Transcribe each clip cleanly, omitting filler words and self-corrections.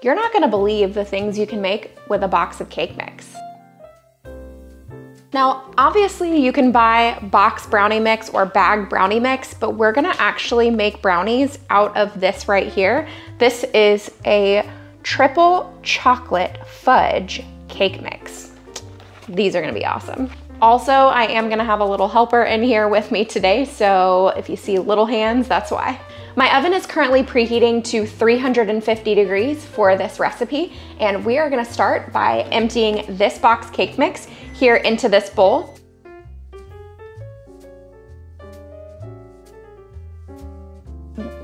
You're not gonna believe the things you can make with a box of cake mix. Now, obviously you can buy box brownie mix or bag brownie mix, but we're gonna actually make brownies out of this right here. This is a triple chocolate fudge cake mix. These are gonna be awesome. Also, I am gonna have a little helper in here with me today, so if you see little hands, that's why. My oven is currently preheating to 350 degrees for this recipe, and we are gonna start by emptying this box cake mix here into this bowl.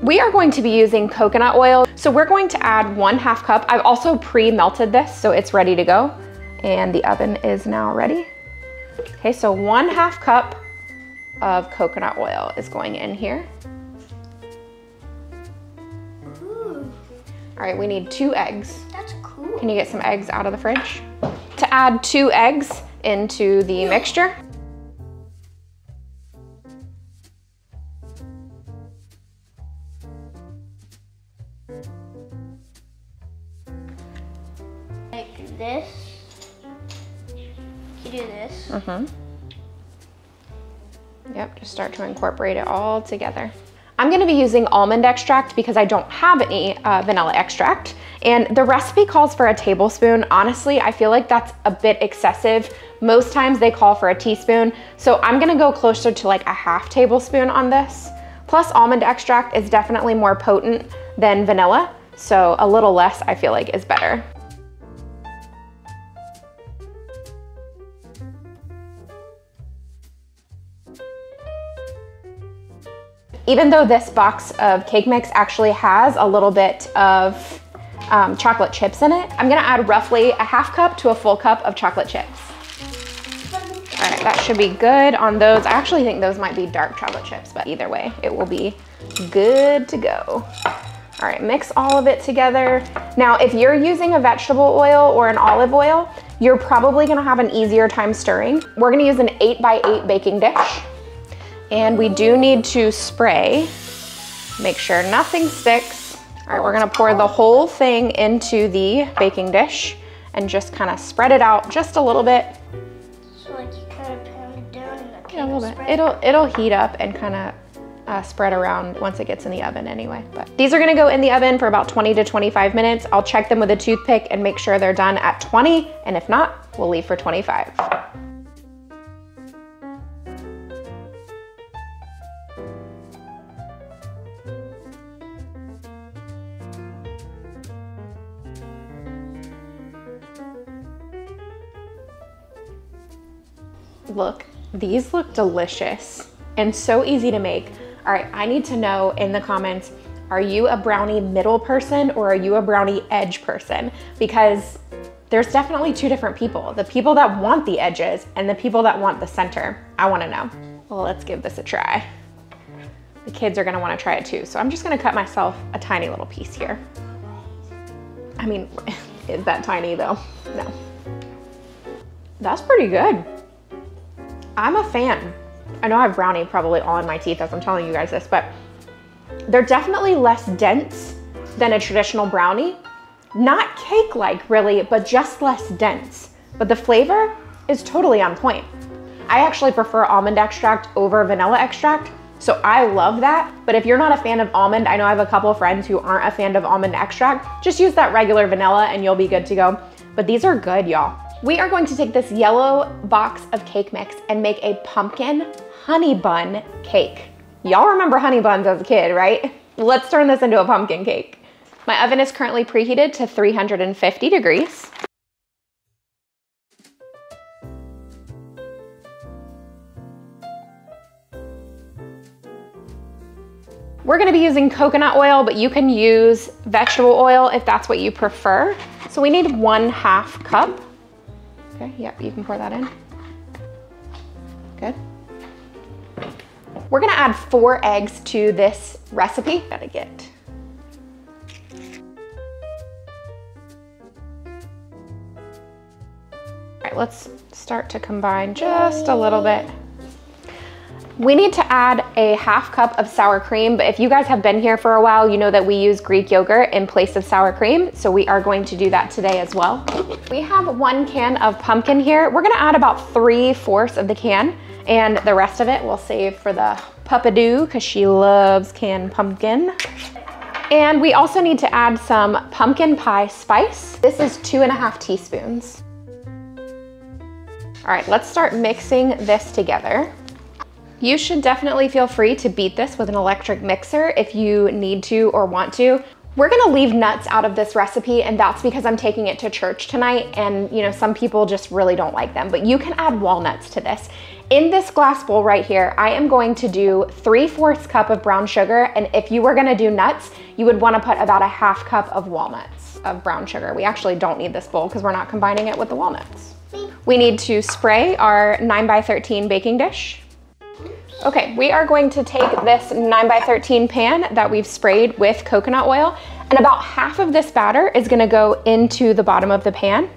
We are going to be using coconut oil, so we're going to add 1/2 cup. I've also pre-melted this, so it's ready to go, and the oven is now ready. Okay, so 1/2 cup of coconut oil is going in here. Ooh. All right, we need 2 eggs. That's cool. Can you get some eggs out of the fridge? To add 2 eggs into the mixture. Like this. You do this. Yep, just start to incorporate it all together. I'm gonna be using almond extract because I don't have any vanilla extract. And the recipe calls for a tablespoon. Honestly, I feel like that's a bit excessive. Most times they call for a teaspoon. So I'm gonna go closer to like a 1/2 tablespoon on this. Plus almond extract is definitely more potent than vanilla. So a little less I feel like is better. Even though this box of cake mix actually has a little bit of chocolate chips in it, I'm gonna add roughly a 1/2 cup to a full cup of chocolate chips. All right, that should be good on those. I actually think those might be dark chocolate chips, but either way, it will be good to go. All right, mix all of it together. Now, if you're using a vegetable oil or an olive oil, you're probably gonna have an easier time stirring. We're gonna use an 8x8 baking dish. And we do need to spray, make sure nothing sticks. All right, we're gonna pour the whole thing into the baking dish and just kind of spread it out just a little bit. So like you kind of pound it down and the Yeah, a little bit. It'll heat up and kind of spread around once it gets in the oven anyway. But these are gonna go in the oven for about 20 to 25 minutes. I'll check them with a toothpick and make sure they're done at 20, and if not, we'll leave for 25. Look, these look delicious and so easy to make. All right, I need to know in the comments, are you a brownie middle person or are you a brownie edge person? Because there's definitely 2 different people. The people that want the edges and the people that want the center. I wanna know. Well, let's give this a try. The kids are gonna wanna try it too. So I'm just gonna cut myself a tiny little piece here. I mean, is that tiny though? No. That's pretty good. I'm a fan. I know I have brownie probably all in my teeth as I'm telling you guys this, but they're definitely less dense than a traditional brownie. Not cake-like really, but just less dense. But the flavor is totally on point. I actually prefer almond extract over vanilla extract, so I love that. But if you're not a fan of almond, I know I have a couple of friends who aren't a fan of almond extract, just use that regular vanilla and you'll be good to go. But these are good, y'all. We are going to take this yellow box of cake mix and make a pumpkin honey bun cake. Y'all remember honey buns as a kid, right? Let's turn this into a pumpkin cake. My oven is currently preheated to 350 degrees. We're gonna be using coconut oil, but you can use vegetable oil if that's what you prefer. So we need 1/2 cup. Okay, yep, you can pour that in. Good. We're gonna add 4 eggs to this recipe. Gotta get. All right, let's start to combine just a little bit. We need to add a 1/2 cup of sour cream, but if you guys have been here for a while, you know that we use Greek yogurt in place of sour cream, so we are going to do that today as well. We have 1 can of pumpkin here. We're gonna add about 3/4 of the can, and the rest of it we'll save for the puppadoo, because she loves canned pumpkin. And we also need to add some pumpkin pie spice. This is 2.5 teaspoons. All right, let's start mixing this together. You should definitely feel free to beat this with an electric mixer if you need to or want to. We're gonna leave nuts out of this recipe, and that's because I'm taking it to church tonight, and you know, some people just really don't like them, but you can add walnuts to this. In this glass bowl right here, I am going to do 3/4 cup of brown sugar, and if you were gonna do nuts, you would wanna put about a 1/2 cup of walnuts of brown sugar. We actually don't need this bowl because we're not combining it with the walnuts. We need to spray our 9x13 baking dish. Okay, we are going to take this 9x13 pan that we've sprayed with coconut oil, and about half of this batter is gonna go into the bottom of the pan.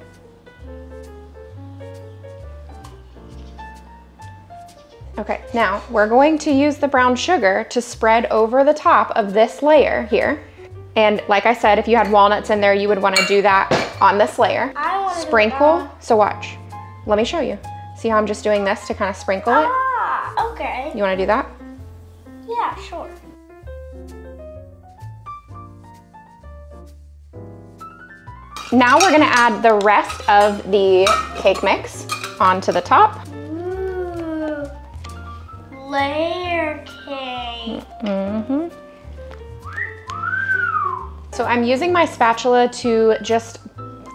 Okay, now we're going to use the brown sugar to spread over the top of this layer here. And like I said, if you had walnuts in there, you would wanna do that on this layer. Sprinkle, so watch, let me show you. See how I'm just doing this to kind of sprinkle it? Okay. You wanna do that? Yeah, sure. Now we're gonna add the rest of the cake mix onto the top. Ooh, layer cake. Mm-hmm. So I'm using my spatula to just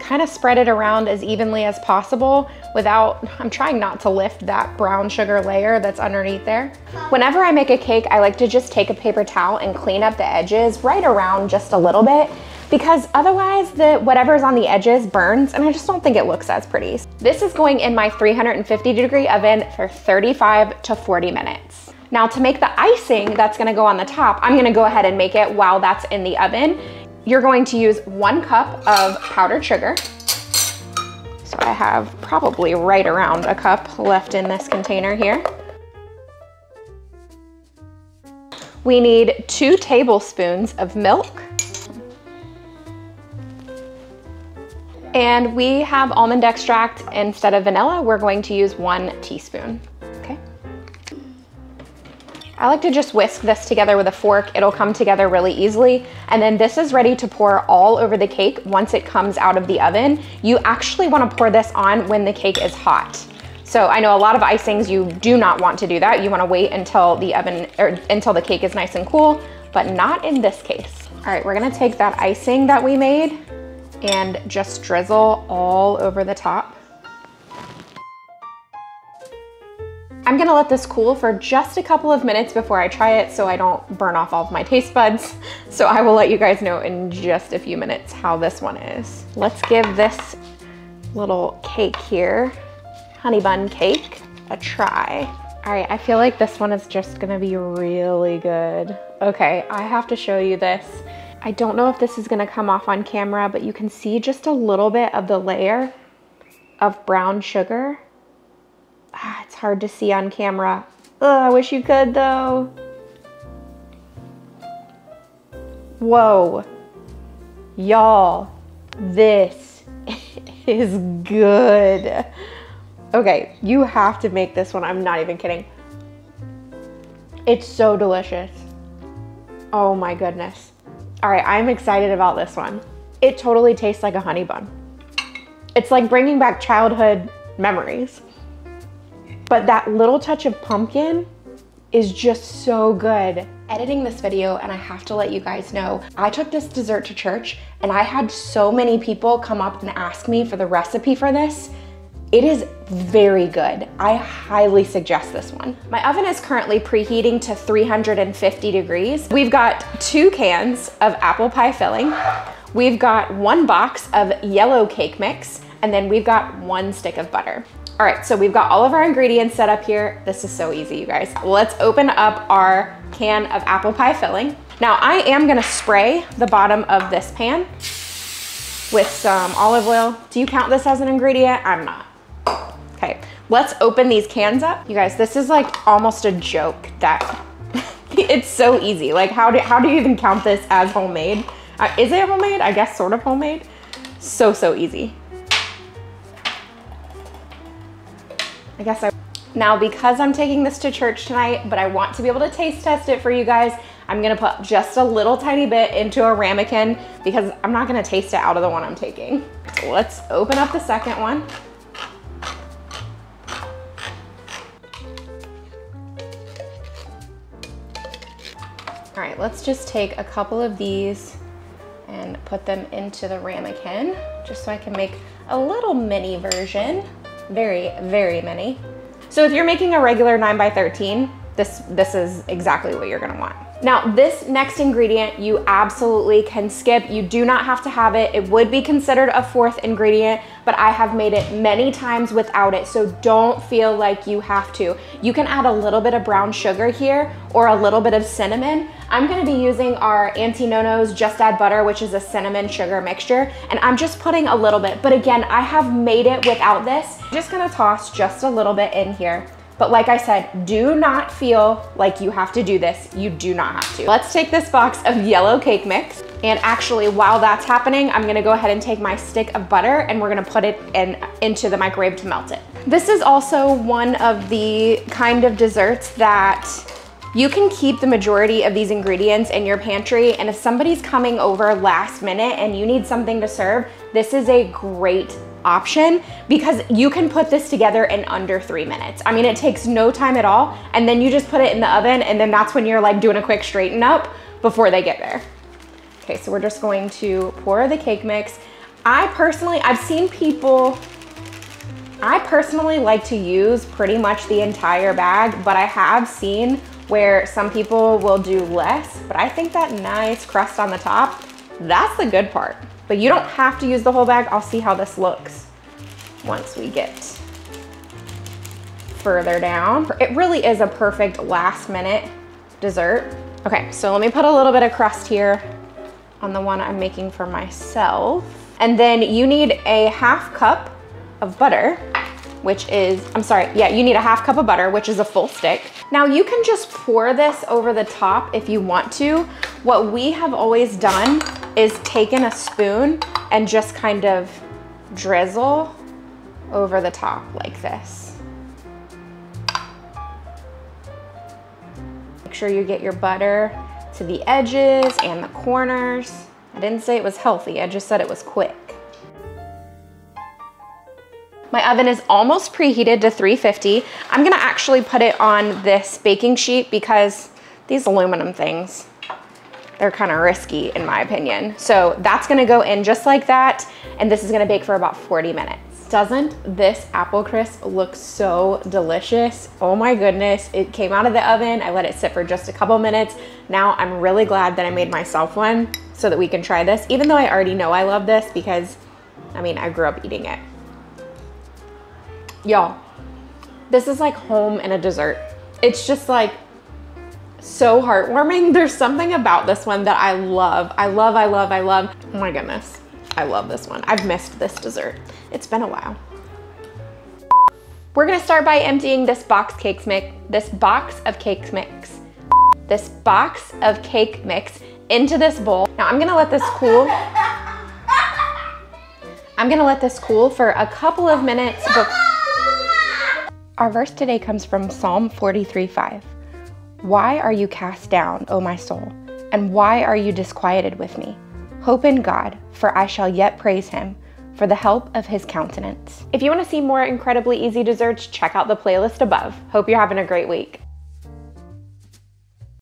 kind of spread it around as evenly as possible without, I'm trying not to lift that brown sugar layer that's underneath there. Whenever I make a cake, I like to just take a paper towel and clean up the edges right around just a little bit, because otherwise whatever's on the edges burns, and I just don't think it looks as pretty. This is going in my 350-degree oven for 35 to 40 minutes. Now to make the icing that's gonna go on the top, I'm gonna go ahead and make it while that's in the oven. You're going to use 1 cup of powdered sugar. So I have probably right around a cup left in this container here. We need 2 tablespoons of milk. And we have almond extract instead of vanilla. We're going to use 1 teaspoon, okay? I like to just whisk this together with a fork. It'll come together really easily. And then this is ready to pour all over the cake once it comes out of the oven. You actually wanna pour this on when the cake is hot. So I know a lot of icings, you do not want to do that. You wanna wait until the oven, or until the cake is nice and cool, but not in this case. All right, we're gonna take that icing that we made and just drizzle all over the top. I'm gonna let this cool for just a couple of minutes before I try it so I don't burn off all of my taste buds. So I will let you guys know in just a few minutes how this one is. Let's give this little cake here, Honeybun cake, a try. All right, I feel like this one is just gonna be really good. Okay, I have to show you this. I don't know if this is gonna come off on camera, but you can see just a little bit of the layer of brown sugar. It's hard to see on camera. Ugh, I wish you could though. Whoa, y'all, this is good. Okay, you have to make this one. I'm not even kidding. It's so delicious. Oh my goodness. All right, I'm excited about this one. It totally tastes like a honey bun. It's like bringing back childhood memories. But that little touch of pumpkin is just so good. Editing this video, and I have to let you guys know, I took this dessert to church and I had so many people come up and ask me for the recipe for this. It is very good. I highly suggest this one. My oven is currently preheating to 350 degrees. We've got 2 cans of apple pie filling. We've got 1 box of yellow cake mix, and then we've got 1 stick of butter. All right, so we've got all of our ingredients set up here. This is so easy, you guys. Let's open up our can of apple pie filling. Now I am gonna spray the bottom of this pan with some olive oil. Do you count this as an ingredient? I'm not. Okay, Let's open these cans up. You guys, this is like almost a joke that it's so easy. Like how do you even count this as homemade? Is it homemade? I guess sort of homemade. So easy. Now, because I'm taking this to church tonight, but I want to be able to taste test it for you guys, I'm gonna put just a little tiny bit into a ramekin because I'm not gonna taste it out of the one I'm taking. So let's open up the second one. All right, let's just take a couple of these and put them into the ramekin just so I can make a little mini version. Very mini. So if you're making a regular 9x13, this is exactly what you're gonna want. Now, this next ingredient you absolutely can skip. You do not have to have it. It would be considered a fourth ingredient, but I have made it many times without it, so don't feel like you have to. You can add a little bit of brown sugar here or a little bit of cinnamon. I'm gonna be using our Auntie Nono's Just Add Butter, which is a cinnamon sugar mixture, and I'm just putting a little bit. But again, I have made it without this. I'm just gonna toss just a little bit in here. But like I said, do not feel like you have to do this. You do not have to. Let's take this box of yellow cake mix. And actually, while that's happening, I'm gonna go ahead and take my stick of butter and we're gonna put it into the microwave to melt it. This is also one of the kind of desserts that you can keep the majority of these ingredients in your pantry, and if somebody's coming over last minute and you need something to serve, this is a great option because you can put this together in under 3 minutes. I mean, it takes no time at all, and then you just put it in the oven, and then that's when you're like doing a quick straighten up before they get there. Okay, so we're just going to pour the cake mix. I've seen people, I personally like to use pretty much the entire bag, but I have seen where some people will do less, but I think that nice crust on the top, that's the good part. But you don't have to use the whole bag. I'll see how this looks once we get further down. It really is a perfect last minute dessert. Okay, so let me put a little bit of crust here on the one I'm making for myself. And then you need a 1/2 cup of butter, which is, you need a 1/2 cup of butter, which is a full stick. Now you can just pour this over the top if you want to. What we have always done is taken a spoon and just kind of drizzle over the top like this. Make sure you get your butter to the edges and the corners. I didn't say it was healthy, I just said it was quick. My oven is almost preheated to 350. I'm gonna actually put it on this baking sheet because these aluminum things, they're kind of risky in my opinion. So that's gonna go in just like that, and this is gonna bake for about 40 minutes. Doesn't this apple crisp look so delicious? Oh my goodness, it came out of the oven. I let it sit for just a couple minutes. Now I'm really glad that I made myself one so that we can try this, even though I already know I love this because, I mean, I grew up eating it. Y'all, this is like home and a dessert. It's just like so heartwarming. There's something about this one that I love. I love. Oh my goodness, I love this one. I've missed this dessert. It's been a while. We're gonna start by emptying this box of cake mix into this bowl. Now I'm gonna let this cool. I'm gonna let this cool for a couple of minutes. Our verse today comes from Psalm 43:5. Why are you cast down, O my soul? And why are you disquieted with me? Hope in God, for I shall yet praise him, for the help of his countenance. If you want to see more incredibly easy desserts, check out the playlist above. Hope you're having a great week.